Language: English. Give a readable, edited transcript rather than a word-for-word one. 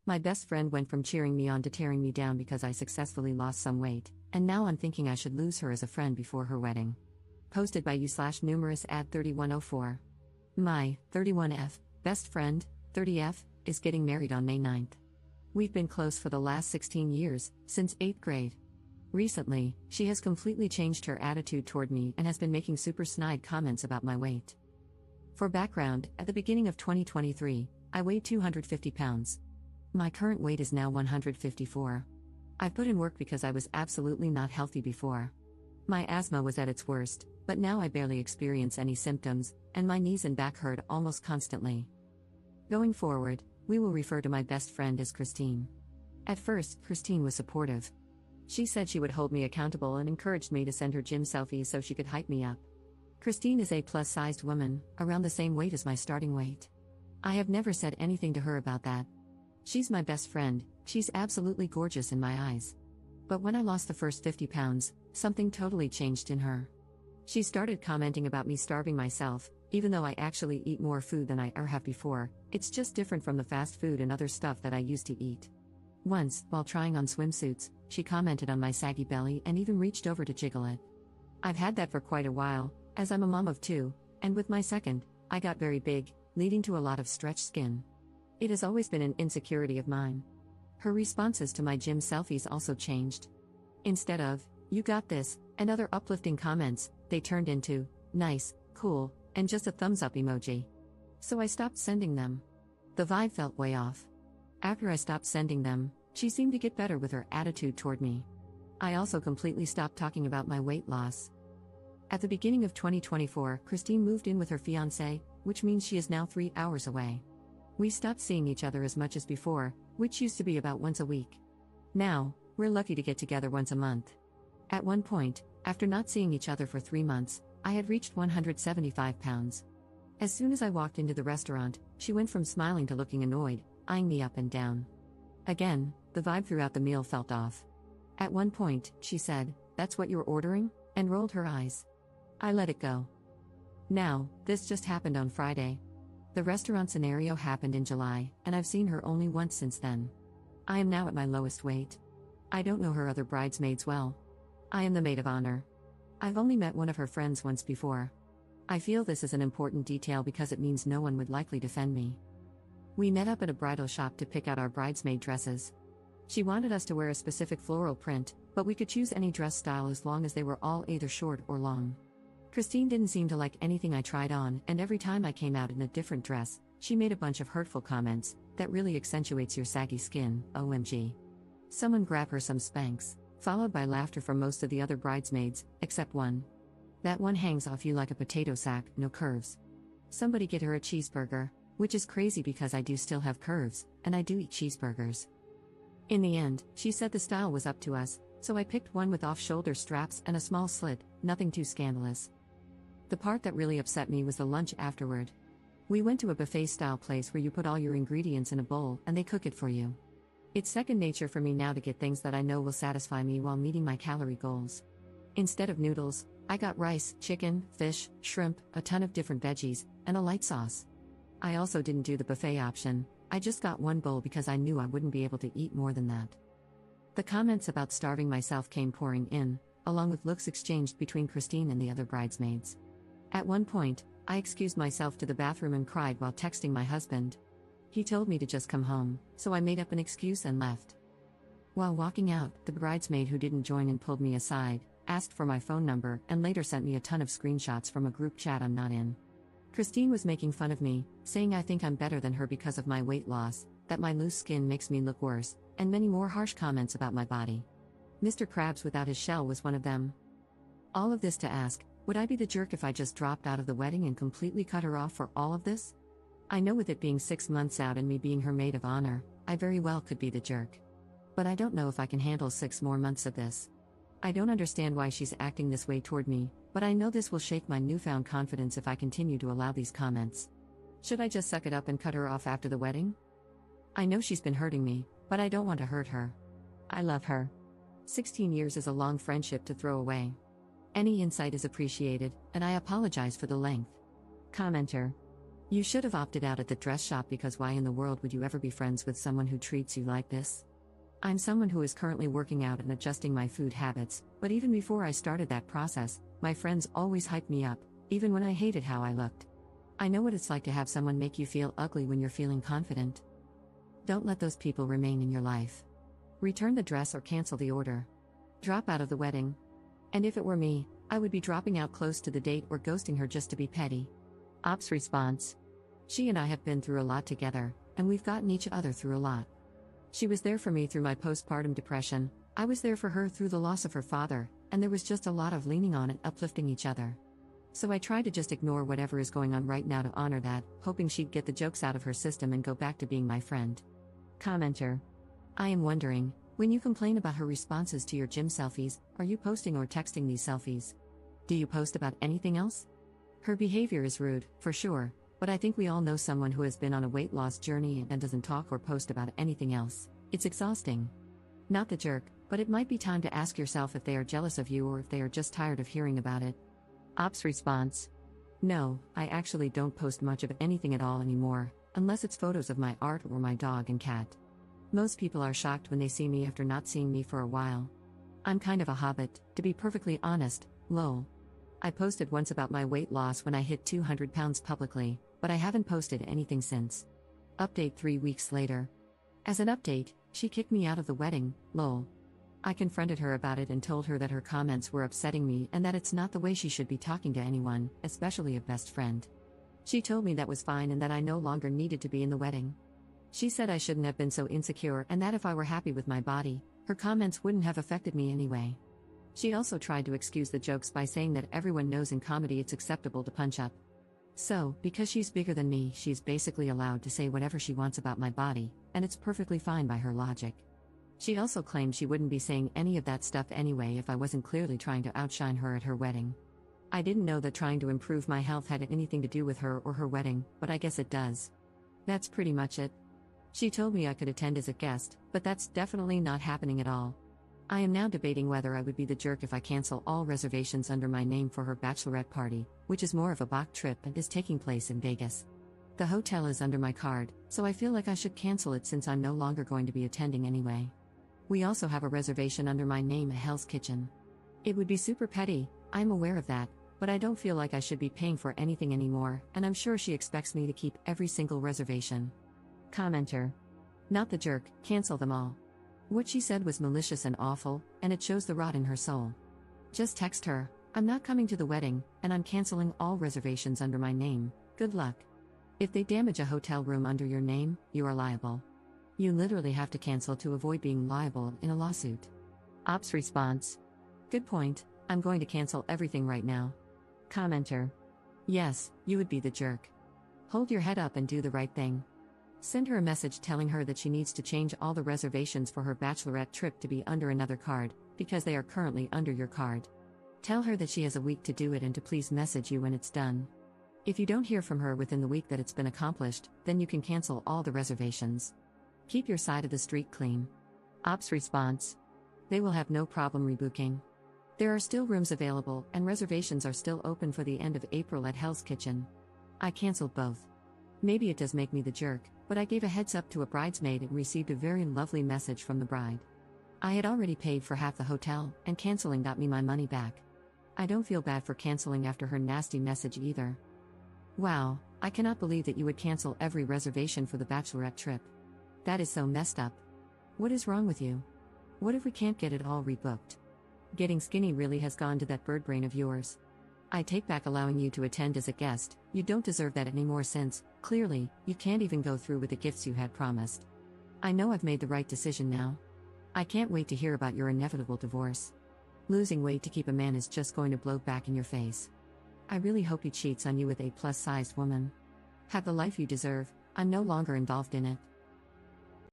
My best friend went from cheering me on to tearing me down because I successfully lost some weight, and now I'm thinking I should lose her as a friend before her wedding. Posted by you/numerous at 3104. My 31F best friend, 30F, is getting married on May 9th. We've been close for the last 16 years, since 8th grade. Recently, she has completely changed her attitude toward me and has been making super snide comments about my weight. For background, at the beginning of 2023, I weighed 250 pounds. My current weight is now 154. I've put in work because I was absolutely not healthy before. My asthma was at its worst, but now I barely experience any symptoms, and my knees and back hurt almost constantly. Going forward, we will refer to my best friend as Christine. At first, Christine was supportive. She said she would hold me accountable and encouraged me to send her gym selfies so she could hype me up. Christine is a plus-sized woman, around the same weight as my starting weight. I have never said anything to her about that. She's my best friend, she's absolutely gorgeous in my eyes. But when I lost the first 50 pounds, something totally changed in her. She started commenting about me starving myself, even though I actually eat more food than I ever have before. It's just different from the fast food and other stuff that I used to eat. Once, while trying on swimsuits, she commented on my saggy belly and even reached over to jiggle it. I've had that for quite a while, as I'm a mom of two, and with my second, I got very big, leading to a lot of stretched skin. It has always been an insecurity of mine. Her responses to my gym selfies also changed. Instead of, "You got this," and other uplifting comments, they turned into, "Nice, cool," and just a thumbs up emoji. So I stopped sending them. The vibe felt way off. After I stopped sending them, she seemed to get better with her attitude toward me. I also completely stopped talking about my weight loss. At the beginning of 2024, Christine moved in with her fiancé, which means she is now 3 hours away. We stopped seeing each other as much as before, which used to be about once a week. Now, we're lucky to get together once a month. At one point, after not seeing each other for 3 months, I had reached 175 pounds. As soon as I walked into the restaurant, she went from smiling to looking annoyed, eyeing me up and down. Again, the vibe throughout the meal felt off. At one point, she said, "That's what you're ordering?" and rolled her eyes. I let it go. Now, this just happened on Friday. The restaurant scenario happened in July, and I've seen her only once since then. I am now at my lowest weight. I don't know her other bridesmaids well. I am the maid of honor. I've only met one of her friends once before. I feel this is an important detail because it means no one would likely defend me. We met up at a bridal shop to pick out our bridesmaid dresses. She wanted us to wear a specific floral print, but we could choose any dress style as long as they were all either short or long. Christine didn't seem to like anything I tried on, and every time I came out in a different dress, she made a bunch of hurtful comments. "That really accentuates your saggy skin, OMG. Someone grab her some Spanx," followed by laughter from most of the other bridesmaids, except one. "That one hangs off you like a potato sack, no curves. Somebody get her a cheeseburger," which is crazy because I do still have curves, and I do eat cheeseburgers. In the end, she said the style was up to us, so I picked one with off-shoulder straps and a small slit, nothing too scandalous. The part that really upset me was the lunch afterward. We went to a buffet-style place where you put all your ingredients in a bowl and they cook it for you. It's second nature for me now to get things that I know will satisfy me while meeting my calorie goals. Instead of noodles, I got rice, chicken, fish, shrimp, a ton of different veggies, and a light sauce. I also didn't do the buffet option. I just got one bowl because I knew I wouldn't be able to eat more than that. The comments about starving myself came pouring in, along with looks exchanged between Christine and the other bridesmaids. At one point, I excused myself to the bathroom and cried while texting my husband. He told me to just come home, so I made up an excuse and left. While walking out, the bridesmaid who didn't join in pulled me aside, asked for my phone number, and later sent me a ton of screenshots from a group chat I'm not in. Christine was making fun of me, saying I think I'm better than her because of my weight loss, that my loose skin makes me look worse, and many more harsh comments about my body. Mr. Krabs without his shell was one of them. All of this to ask, would I be the jerk if I just dropped out of the wedding and completely cut her off for all of this? I know with it being 6 months out and me being her maid of honor, I very well could be the jerk. But I don't know if I can handle 6 more months of this. I don't understand why she's acting this way toward me, but I know this will shake my newfound confidence if I continue to allow these comments. Should I just suck it up and cut her off after the wedding? I know she's been hurting me, but I don't want to hurt her. I love her. 16 years is a long friendship to throw away. Any insight is appreciated, and I apologize for the length. Commenter. You should have opted out at the dress shop because why in the world would you ever be friends with someone who treats you like this? I'm someone who is currently working out and adjusting my food habits, but even before I started that process, my friends always hyped me up, even when I hated how I looked. I know what it's like to have someone make you feel ugly when you're feeling confident. Don't let those people remain in your life. Return the dress or cancel the order. Drop out of the wedding. And if it were me, I would be dropping out close to the date or ghosting her just to be petty. Ops response. She and I have been through a lot together, and we've gotten each other through a lot. She was there for me through my postpartum depression, I was there for her through the loss of her father, and there was just a lot of leaning on and uplifting each other. So I tried to just ignore whatever is going on right now to honor that, hoping she'd get the jokes out of her system and go back to being my friend. Commenter. I am wondering, when you complain about her responses to your gym selfies, are you posting or texting these selfies? Do you post about anything else? Her behavior is rude, for sure, but I think we all know someone who has been on a weight loss journey and doesn't talk or post about anything else. It's exhausting. Not the jerk, but it might be time to ask yourself if they are jealous of you or if they are just tired of hearing about it. Ops response. No, I actually don't post much of anything at all anymore, unless it's photos of my art or my dog and cat. Most people are shocked when they see me after not seeing me for a while. I'm kind of a hobbit, to be perfectly honest, lol. I posted once about my weight loss when I hit 200 pounds publicly, but I haven't posted anything since. Update 3 weeks later. As an update, she kicked me out of the wedding, lol. I confronted her about it and told her that her comments were upsetting me and that it's not the way she should be talking to anyone, especially a best friend. She told me that was fine and that I no longer needed to be in the wedding. She said I shouldn't have been so insecure and that if I were happy with my body, her comments wouldn't have affected me anyway. She also tried to excuse the jokes by saying that everyone knows in comedy it's acceptable to punch up. So, because she's bigger than me, she's basically allowed to say whatever she wants about my body, and it's perfectly fine by her logic. She also claimed she wouldn't be saying any of that stuff anyway if I wasn't clearly trying to outshine her at her wedding. I didn't know that trying to improve my health had anything to do with her or her wedding, but I guess it does. That's pretty much it. She told me I could attend as a guest, but that's definitely not happening at all. I am now debating whether I would be the jerk if I cancel all reservations under my name for her bachelorette party, which is more of a Bach trip and is taking place in Vegas. The hotel is under my card, so I feel like I should cancel it since I'm no longer going to be attending anyway. We also have a reservation under my name at Hell's Kitchen. It would be super petty, I'm aware of that, but I don't feel like I should be paying for anything anymore, and I'm sure she expects me to keep every single reservation. Commenter. Not the jerk, cancel them all. What she said was malicious and awful, and it shows the rot in her soul. Just text her, I'm not coming to the wedding, and I'm canceling all reservations under my name, good luck. If they damage a hotel room under your name, you are liable. You literally have to cancel to avoid being liable in a lawsuit. Ops response. Good point, I'm going to cancel everything right now. Commenter. Yes, you would be the jerk. Hold your head up and do the right thing. Send her a message telling her that she needs to change all the reservations for her bachelorette trip to be under another card, because they are currently under your card. Tell her that she has a week to do it and to please message you when it's done. If you don't hear from her within the week that it's been accomplished, then you can cancel all the reservations. Keep your side of the street clean. Ops response. They will have no problem rebooking. There are still rooms available and reservations are still open for the end of April at Hell's Kitchen. I canceled both. Maybe it does make me the jerk, but I gave a heads up to a bridesmaid and received a very lovely message from the bride. I had already paid for half the hotel, and canceling got me my money back. I don't feel bad for canceling after her nasty message either. Wow, I cannot believe that you would cancel every reservation for the bachelorette trip. That is so messed up. What is wrong with you? What if we can't get it all rebooked? Getting skinny really has gone to that bird brain of yours. I take back allowing you to attend as a guest, you don't deserve that anymore since, clearly, you can't even go through with the gifts you had promised. I know I've made the right decision now. I can't wait to hear about your inevitable divorce. Losing weight to keep a man is just going to blow back in your face. I really hope he cheats on you with a plus-sized woman. Have the life you deserve, I'm no longer involved in it.